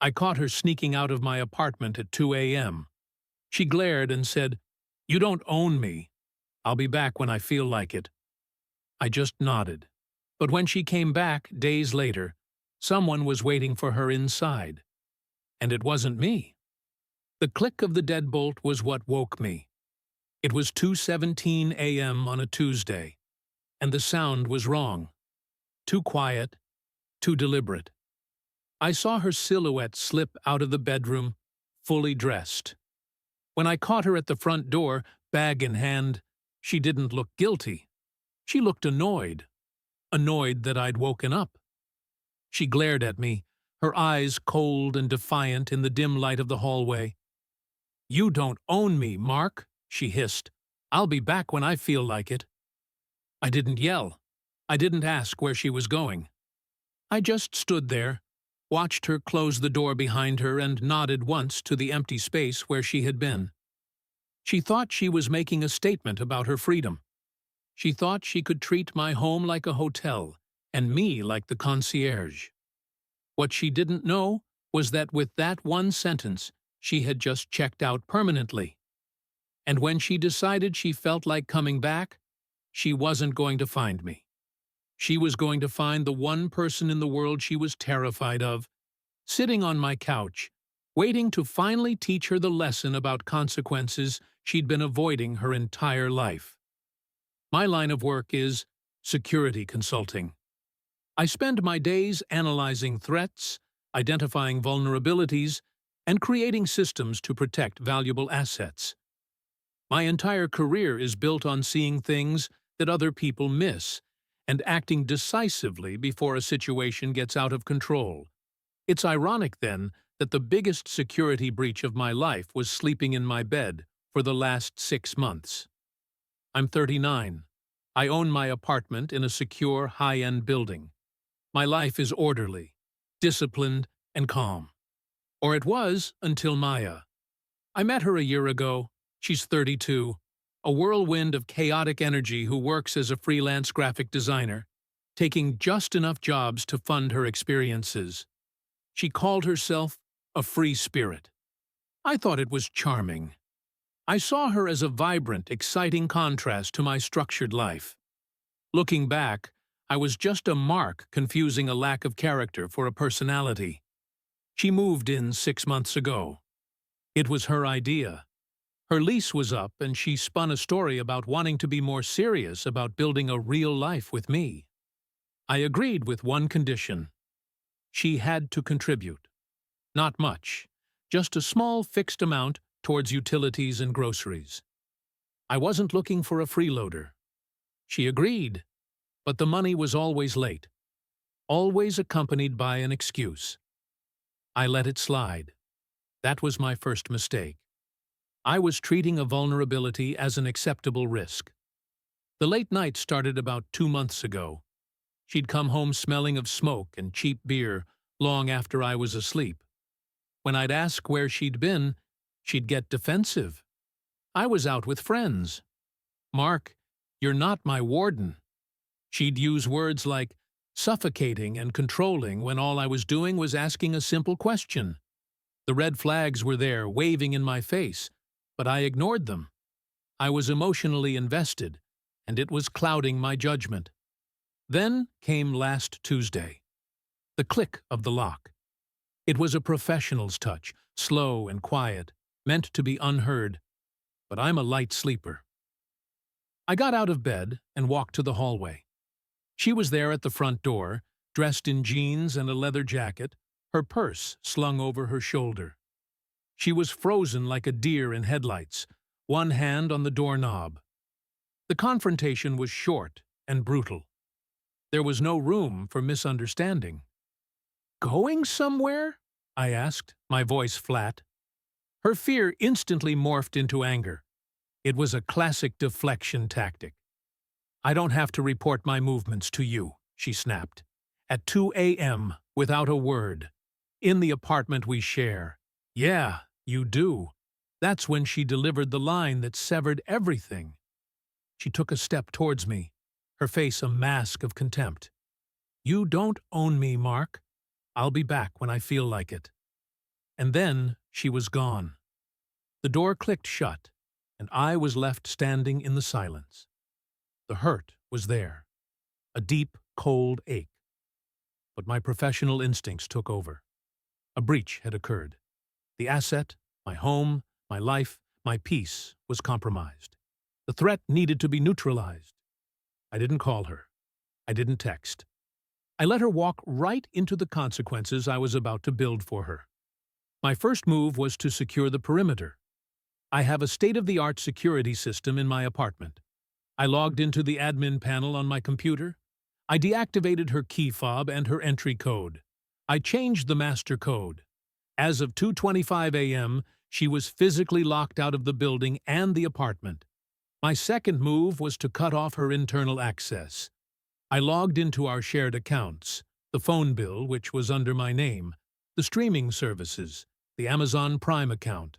I caught her sneaking out of my apartment at 2 a.m. She glared and said, "You don't own me. I'll be back when I feel like it." I just nodded. But when she came back, days later, someone was waiting for her inside. And it wasn't me. The click of the deadbolt was what woke me. It was 2:17 a.m. on a Tuesday, and the sound was wrong. Too quiet, too deliberate. I saw her silhouette slip out of the bedroom, fully dressed. When I caught her at the front door, bag in hand, she didn't look guilty. She looked annoyed. Annoyed that I'd woken up. She glared at me, her eyes cold and defiant in the dim light of the hallway. "You don't own me, Mark," she hissed. "I'll be back when I feel like it." I didn't yell. I didn't ask where she was going. I just stood there, watched her close the door behind her and nodded once to the empty space where she had been. She thought she was making a statement about her freedom. She thought she could treat my home like a hotel and me like the concierge. What she didn't know was that with that one sentence, she had just checked out permanently. And when she decided she felt like coming back, she wasn't going to find me. She was going to find the one person in the world she was terrified of, sitting on my couch, waiting to finally teach her the lesson about consequences she'd been avoiding her entire life. My line of work is security consulting. I spend my days analyzing threats, identifying vulnerabilities, and creating systems to protect valuable assets. My entire career is built on seeing things that other people miss and acting decisively before a situation gets out of control. It's ironic, then, that the biggest security breach of my life was sleeping in my bed for the last 6 months. I'm 39. I own my apartment in a secure, high-end building. My life is orderly, disciplined, and calm. Or it was until Maya. I met her a year ago. She's 32, a whirlwind of chaotic energy who works as a freelance graphic designer, taking just enough jobs to fund her experiences. She called herself a free spirit. I thought it was charming. I saw her as a vibrant, exciting contrast to my structured life. Looking back, I was just a Mark confusing a lack of character for a personality. She moved in 6 months ago. It was her idea. Her lease was up and she spun a story about wanting to be more serious about building a real life with me. I agreed with one condition. She had to contribute. Not much, just a small fixed amount towards utilities and groceries. I wasn't looking for a freeloader. She agreed, but the money was always late, always accompanied by an excuse. I let it slide. That was my first mistake. I was treating a vulnerability as an acceptable risk. The late night started about 2 months ago. She'd come home smelling of smoke and cheap beer long after I was asleep. When I'd ask where she'd been, she'd get defensive. I was out with friends. "Mark, you're not my warden." She'd use words like suffocating and controlling when all I was doing was asking a simple question. The red flags were there, waving in my face, but I ignored them. I was emotionally invested, and it was clouding my judgment. Then came last Tuesday. The click of the lock. It was a professional's touch, slow and quiet, meant to be unheard, but I'm a light sleeper. I got out of bed and walked to the hallway. She was there at the front door, dressed in jeans and a leather jacket, her purse slung over her shoulder. She was frozen like a deer in headlights, one hand on the doorknob. The confrontation was short and brutal. There was no room for misunderstanding. "Going somewhere?" I asked, my voice flat. Her fear instantly morphed into anger. It was a classic deflection tactic. "I don't have to report my movements to you," she snapped. "At 2 a.m., without a word. In the apartment we share." "Yeah, you do." That's when she delivered the line that severed everything. She took a step towards me, her face a mask of contempt. "You don't own me, Mark. I'll be back when I feel like it." And then she was gone. The door clicked shut, and I was left standing in the silence. The hurt was there, a deep, cold ache. But my professional instincts took over. A breach had occurred. The asset, my home, my life, my peace was compromised. The threat needed to be neutralized. I didn't call her. I didn't text. I let her walk right into the consequences I was about to build for her. My first move was to secure the perimeter. I have a state-of-the-art security system in my apartment. I logged into the admin panel on my computer. I deactivated her key fob and her entry code. I changed the master code. As of 2:25 a.m., she was physically locked out of the building and the apartment. My second move was to cut off her internal access. I logged into our shared accounts, the phone bill, which was under my name, the streaming services, the Amazon Prime account.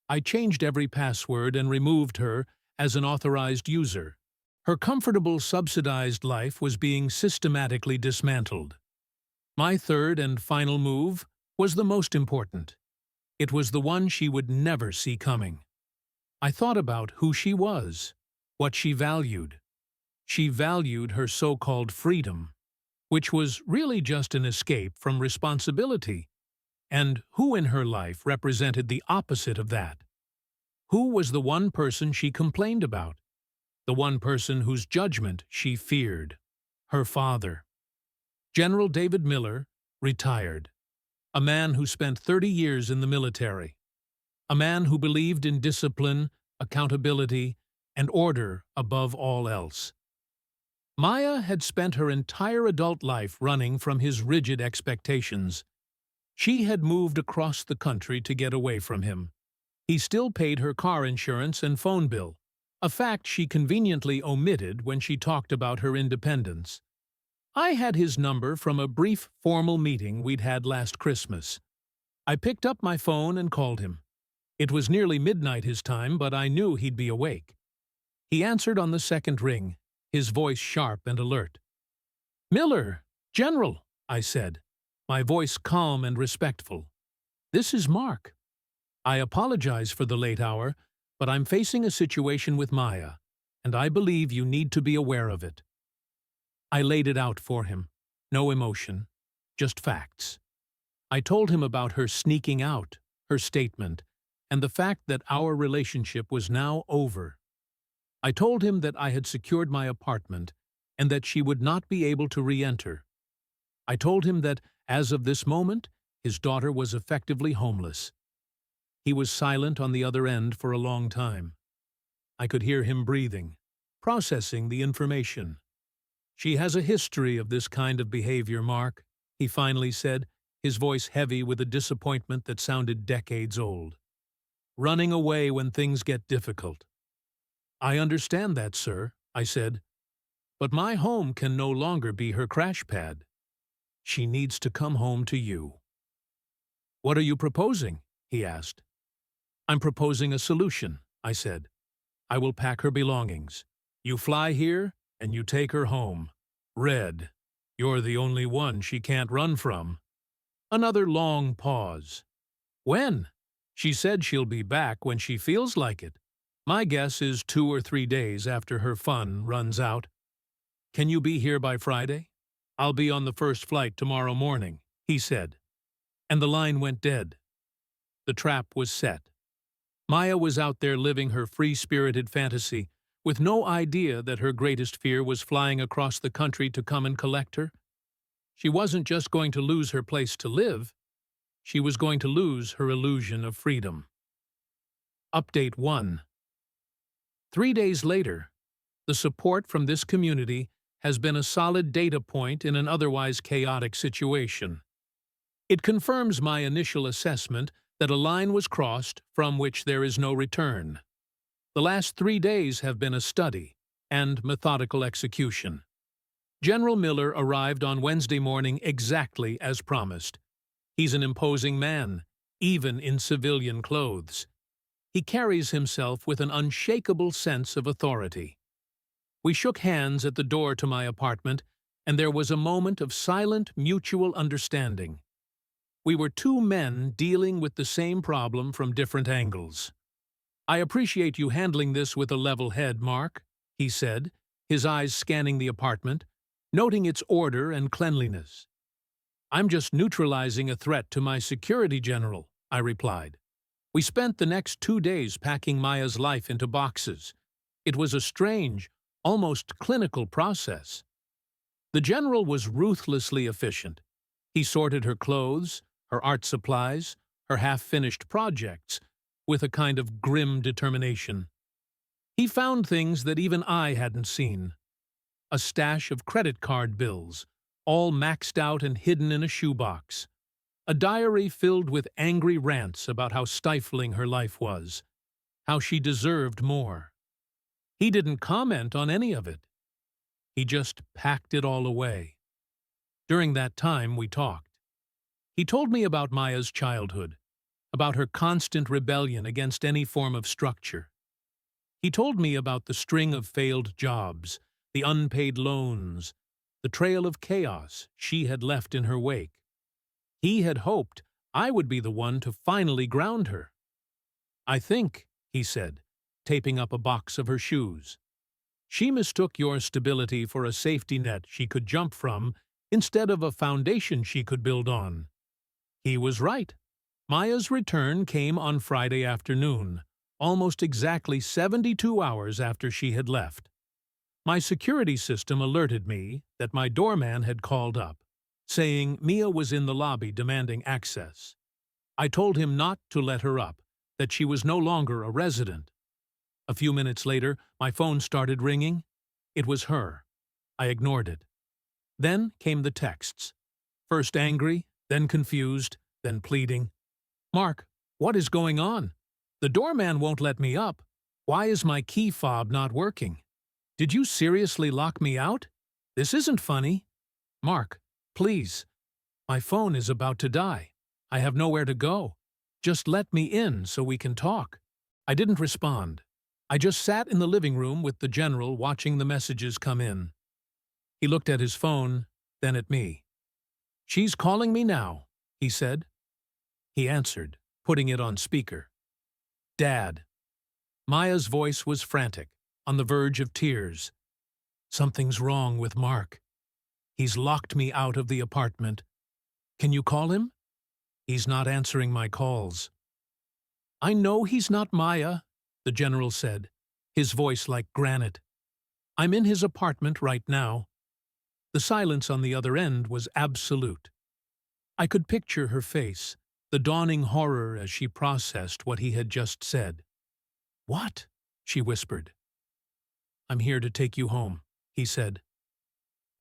I changed every password and removed her as an authorized user. Her comfortable, subsidized life was being systematically dismantled. My third and final move was the most important. It was the one she would never see coming. I thought about who she was, what she valued. She valued her so-called freedom, which was really just an escape from responsibility. And who in her life represented the opposite of that? Who was the one person she complained about? The one person whose judgment she feared? Her father. General David Miller, retired. A man who spent 30 years in the military. A man who believed in discipline, accountability, and order above all else. Maya had spent her entire adult life running from his rigid expectations. She had moved across the country to get away from him. He still paid her car insurance and phone bill, a fact she conveniently omitted when she talked about her independence. I had his number from a brief formal meeting we'd had last Christmas. I picked up my phone and called him. It was nearly midnight his time, but I knew he'd be awake. He answered on the second ring, his voice sharp and alert. "Miller, General," I said, my voice calm and respectful. "This is Mark. I apologize for the late hour, but I'm facing a situation with Maya, and I believe you need to be aware of it." I laid it out for him. No emotion, just facts. I told him about her sneaking out, her statement, and the fact that our relationship was now over. I told him that I had secured my apartment and that she would not be able to re-enter. I told him that, as of this moment, his daughter was effectively homeless. He was silent on the other end for a long time. I could hear him breathing, processing the information. "She has a history of this kind of behavior, Mark," he finally said, his voice heavy with a disappointment that sounded decades old. "Running away when things get difficult." "I understand that, sir," I said. "But my home can no longer be her crash pad. She needs to come home to you." "What are you proposing?" he asked. "I'm proposing a solution," I said. "I will pack her belongings. You fly here, and you take her home. Red, you're the only one she can't run from." Another long pause. "When?" "She said she'll be back when she feels like it. My guess is 2 or 3 days after her fun runs out." "Can you be here by Friday?" "I'll be on the first flight tomorrow morning," he said. And the line went dead. The trap was set. Maya was out there living her free-spirited fantasy, with no idea that her greatest fear was flying across the country to come and collect her. She wasn't just going to lose her place to live. She was going to lose her illusion of freedom. Update 1. 3 days later, the support from this community has been a solid data point in an otherwise chaotic situation. It confirms my initial assessment that a line was crossed from which there is no return. The last 3 days have been a study and methodical execution. General Miller arrived on Wednesday morning exactly as promised. He's an imposing man, even in civilian clothes. He carries himself with an unshakable sense of authority. We shook hands at the door to my apartment, and there was a moment of silent mutual understanding. We were two men dealing with the same problem from different angles. "I appreciate you handling this with a level head, Mark," he said, his eyes scanning the apartment, noting its order and cleanliness. "I'm just neutralizing a threat to my security general," I replied. We spent the next 2 days packing Maya's life into boxes. It was a strange, almost clinical process. The general was ruthlessly efficient. He sorted her clothes, her art supplies, her half-finished projects, with a kind of grim determination. He found things that even I hadn't seen. A stash of credit card bills, all maxed out and hidden in a shoebox. A diary filled with angry rants about how stifling her life was, how she deserved more. He didn't comment on any of it. He just packed it all away. During that time, we talked. He told me about Maya's childhood, about her constant rebellion against any form of structure. He told me about the string of failed jobs, the unpaid loans, the trail of chaos she had left in her wake. He had hoped I would be the one to finally ground her. "I think," he said, taping up a box of her shoes, "she mistook your stability for a safety net she could jump from instead of a foundation she could build on." He was right. Maya's return came on Friday afternoon, almost exactly 72 hours after she had left. My security system alerted me that my doorman had called up, saying Mia was in the lobby demanding access. I told him not to let her up, that she was no longer a resident. A few minutes later, my phone started ringing. It was her. I ignored it. Then came the texts. First angry, then confused, then pleading. "Mark, what is going on? The doorman won't let me up. Why is my key fob not working? Did you seriously lock me out? This isn't funny. Mark, please. My phone is about to die. I have nowhere to go. Just let me in so we can talk." I didn't respond. I just sat in the living room with the general watching the messages come in. He looked at his phone, then at me. "She's calling me now," he said. He answered, putting it on speaker. "Dad." Maya's voice was frantic, on the verge of tears. "Something's wrong with Mark. He's locked me out of the apartment. Can you call him? He's not answering my calls." "I know he's not Maya," the general said, his voice like granite. "I'm in his apartment right now." The silence on the other end was absolute. I could picture her face, the dawning horror as she processed what he had just said. "What?" she whispered. "I'm here to take you home," he said.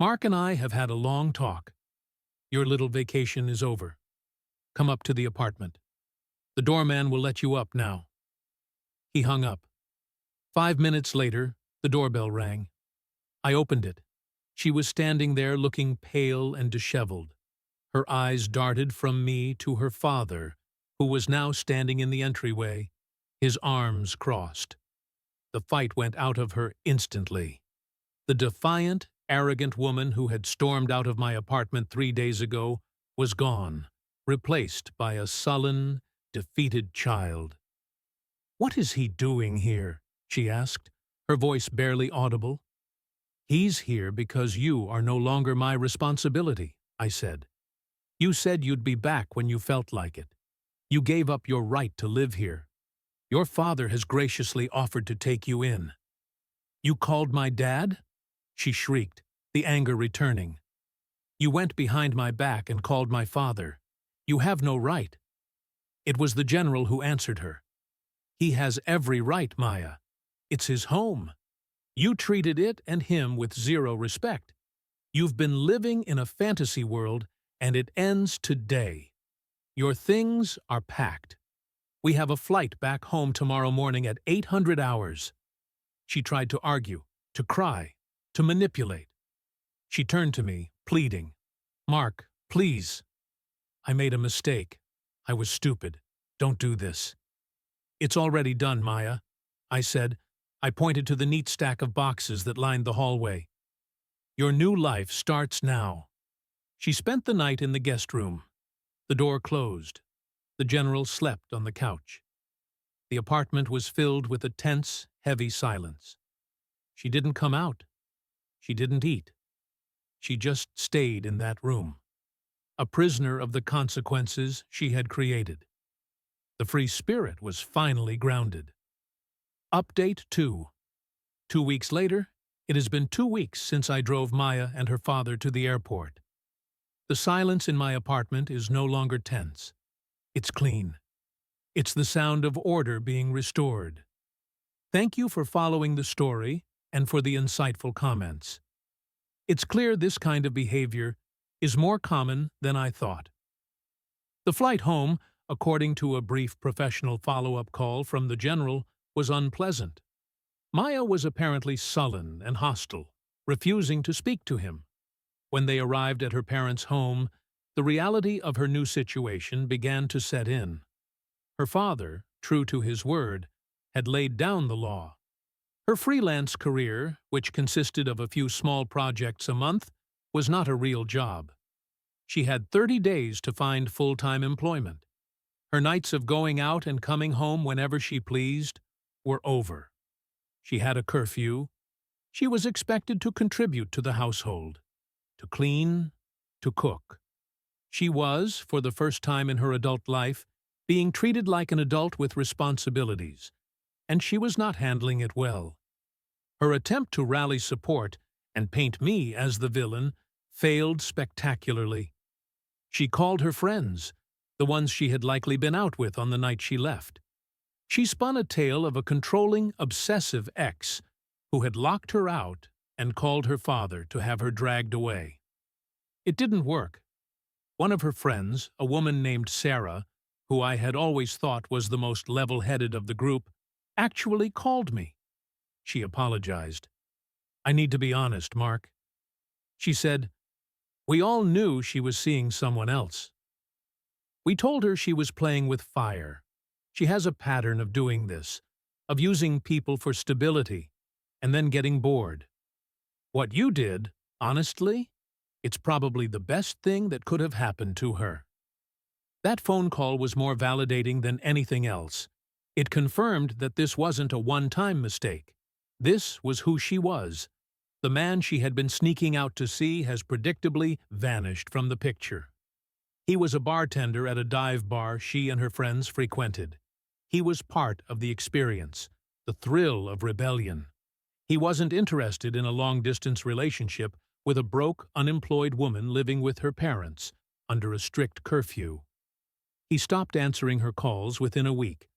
"Mark and I have had a long talk. Your little vacation is over. Come up to the apartment. The doorman will let you up now." He hung up. 5 minutes later, the doorbell rang. I opened it. She was standing there looking pale and disheveled. Her eyes darted from me to her father, who was now standing in the entryway, his arms crossed. The fight went out of her instantly. The defiant, arrogant woman who had stormed out of my apartment 3 days ago was gone, replaced by a sullen, defeated child. "What is he doing here?" she asked, her voice barely audible. "He's here because you are no longer my responsibility," I said. "You said you'd be back when you felt like it. You gave up your right to live here. Your father has graciously offered to take you in." "You called my dad?" she shrieked, the anger returning. "You went behind my back and called my father. You have no right." It was the general who answered her. "He has every right, Maya. It's his home. You treated it and him with zero respect. You've been living in a fantasy world, and it ends today. Your things are packed. We have a flight back home tomorrow morning at 800 hours. She tried to argue, to cry, to manipulate. She turned to me, pleading. "Mark, please." "I made a mistake. I was stupid. Don't do this." "It's already done, Maya," I said. I pointed to the neat stack of boxes that lined the hallway. "Your new life starts now." She spent the night in the guest room. The door closed. The general slept on the couch. The apartment was filled with a tense, heavy silence. She didn't come out. She didn't eat. She just stayed in that room, a prisoner of the consequences she had created. The free spirit was finally grounded. Update 2. 2 weeks later, it has been 2 weeks since I drove Maya and her father to the airport. The silence in my apartment is no longer tense. It's clean. It's the sound of order being restored. Thank you for following the story and for the insightful comments. It's clear this kind of behavior is more common than I thought. The flight home, according to a brief professional follow-up call from the general, was unpleasant. Maya was apparently sullen and hostile, refusing to speak to him. When they arrived at her parents' home, the reality of her new situation began to set in. Her father, true to his word, had laid down the law. Her freelance career, which consisted of a few small projects a month, was not a real job. She had 30 days to find full-time employment. Her nights of going out and coming home whenever she pleased were over. She had a curfew. She was expected to contribute to the household, to clean, to cook. She was, for the first time in her adult life, being treated like an adult with responsibilities, and she was not handling it well. Her attempt to rally support and paint me as the villain failed spectacularly. She called her friends, the ones she had likely been out with on the night she left. She spun a tale of a controlling, obsessive ex who had locked her out and called her father to have her dragged away. It didn't work. One of her friends, a woman named Sarah, who I had always thought was the most level-headed of the group, actually called me. She apologized. "I need to be honest, Mark." She said, "We all knew she was seeing someone else." We told her she was playing with fire. She has a pattern of doing this, of using people for stability, and then getting bored. What you did, honestly, it's probably the best thing that could have happened to her. That phone call was more validating than anything else. It confirmed that this wasn't a one-time mistake. This was who she was. The man she had been sneaking out to see has predictably vanished from the picture. He was a bartender at a dive bar she and her friends frequented. He was part of the experience, the thrill of rebellion. He wasn't interested in a long-distance relationship with a broke, unemployed woman living with her parents under a strict curfew. He stopped answering her calls within a week.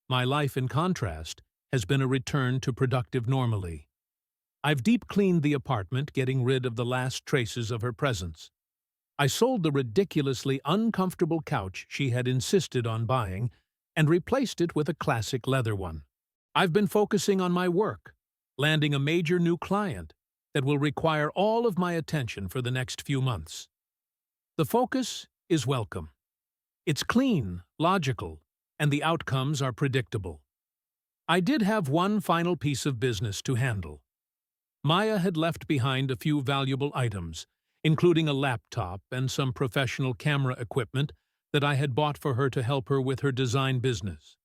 My life, in contrast, has been a return to productive normalcy. I've deep-cleaned the apartment, getting rid of the last traces of her presence. I sold the ridiculously uncomfortable couch she had insisted on buying and replaced it with a classic leather one. I've been focusing on my work, landing a major new client that will require all of my attention for the next few months. The focus is welcome. It's clean, logical, and the outcomes are predictable. I did have one final piece of business to handle. Maya had left behind a few valuable items, including a laptop and some professional camera equipment that I had bought for her to help her with her design business.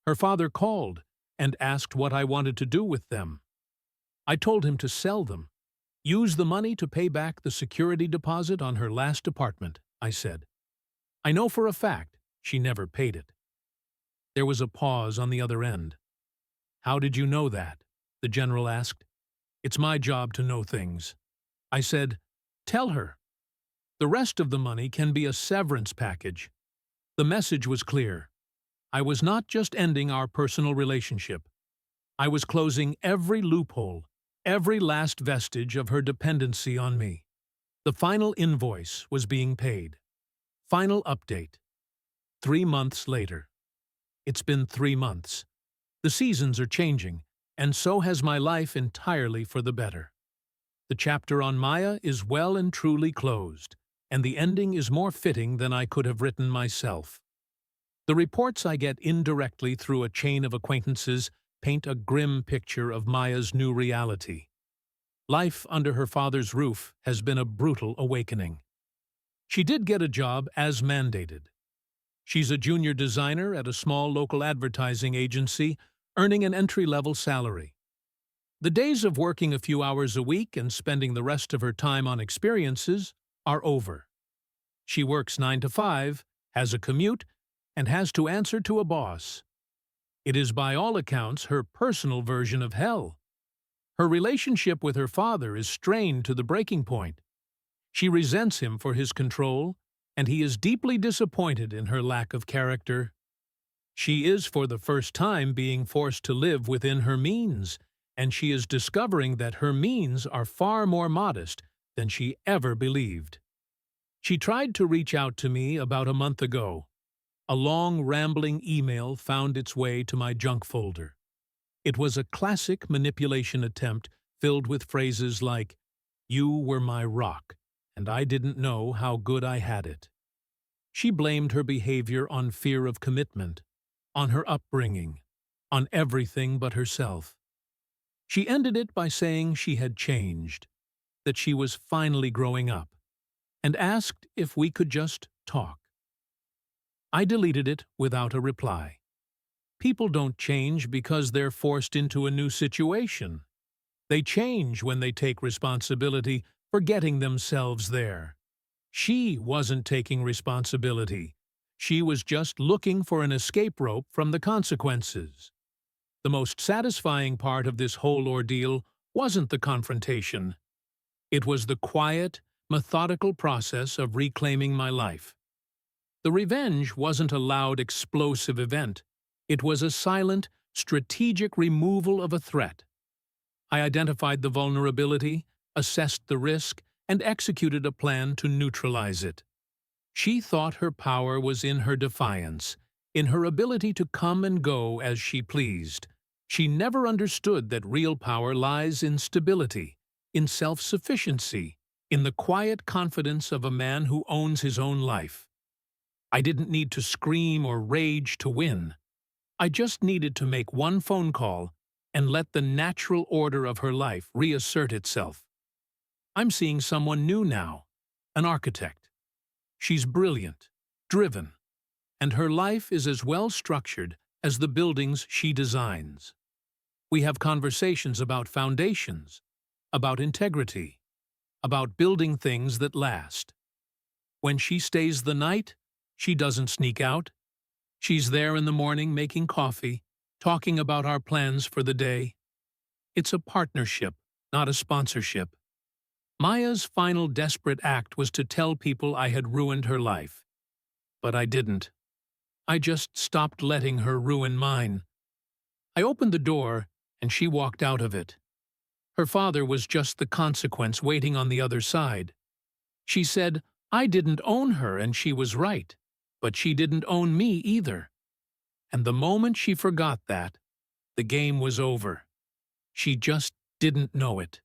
Her father called and asked what I wanted to do with them. I told him to sell them. "Use the money to pay back the security deposit on her last apartment," I said. I know for a fact she never paid it. There was a pause on the other end. "How did you know that?" the general asked. "It's my job to know things." I said, "Tell her. The rest of the money can be a severance package." The message was clear. I was not just ending our personal relationship. I was closing every loophole, every last vestige of her dependency on me. The final invoice was being paid. Final update. 3 months later. It's been 3 months. The seasons are changing, and so has my life entirely for the better. The chapter on Maya is well and truly closed, and the ending is more fitting than I could have written myself. The reports I get indirectly through a chain of acquaintances paint a grim picture of Maya's new reality. Life under her father's roof has been a brutal awakening. She did get a job as mandated. She's a junior designer at a small local advertising agency, earning an entry-level salary. The days of working a few hours a week and spending the rest of her time on experiences are over. She works 9 to 5, has a commute, and has to answer to a boss. It is by all accounts her personal version of hell. Her relationship with her father is strained to the breaking point. She resents him for his control, and he is deeply disappointed in her lack of character. She is for the first time being forced to live within her means, and she is discovering that her means are far more modest than she ever believed. She tried to reach out to me about a month ago. A long, rambling email found its way to my junk folder. It was a classic manipulation attempt filled with phrases like, "You were my rock, and I didn't know how good I had it." She blamed her behavior on fear of commitment, on her upbringing, on everything but herself. She ended it by saying she had changed, that she was finally growing up, and asked if we could just talk. I deleted it without a reply. People don't change because they're forced into a new situation. They change when they take responsibility for getting themselves there. She wasn't taking responsibility. She was just looking for an escape rope from the consequences. The most satisfying part of this whole ordeal wasn't the confrontation. It was the quiet, methodical process of reclaiming my life. The revenge wasn't a loud, explosive event. It was a silent, strategic removal of a threat. I identified the vulnerability, assessed the risk, and executed a plan to neutralize it. She thought her power was in her defiance, in her ability to come and go as she pleased. She never understood that real power lies in stability, in self-sufficiency, in the quiet confidence of a man who owns his own life. I didn't need to scream or rage to win. I just needed to make one phone call and let the natural order of her life reassert itself. I'm seeing someone new now, an architect. She's brilliant, driven, and her life is as well structured as the buildings she designs. We have conversations about foundations, about integrity, about building things that last. When she stays the night, she doesn't sneak out. She's there in the morning making coffee, talking about our plans for the day. It's a partnership, not a sponsorship. Maya's final desperate act was to tell people I had ruined her life. But I didn't. I just stopped letting her ruin mine. I opened the door, and she walked out of it. Her father was just the consequence waiting on the other side. She said, I didn't own her, and she was right. But she didn't own me either. And the moment she forgot that, the game was over. She just didn't know it.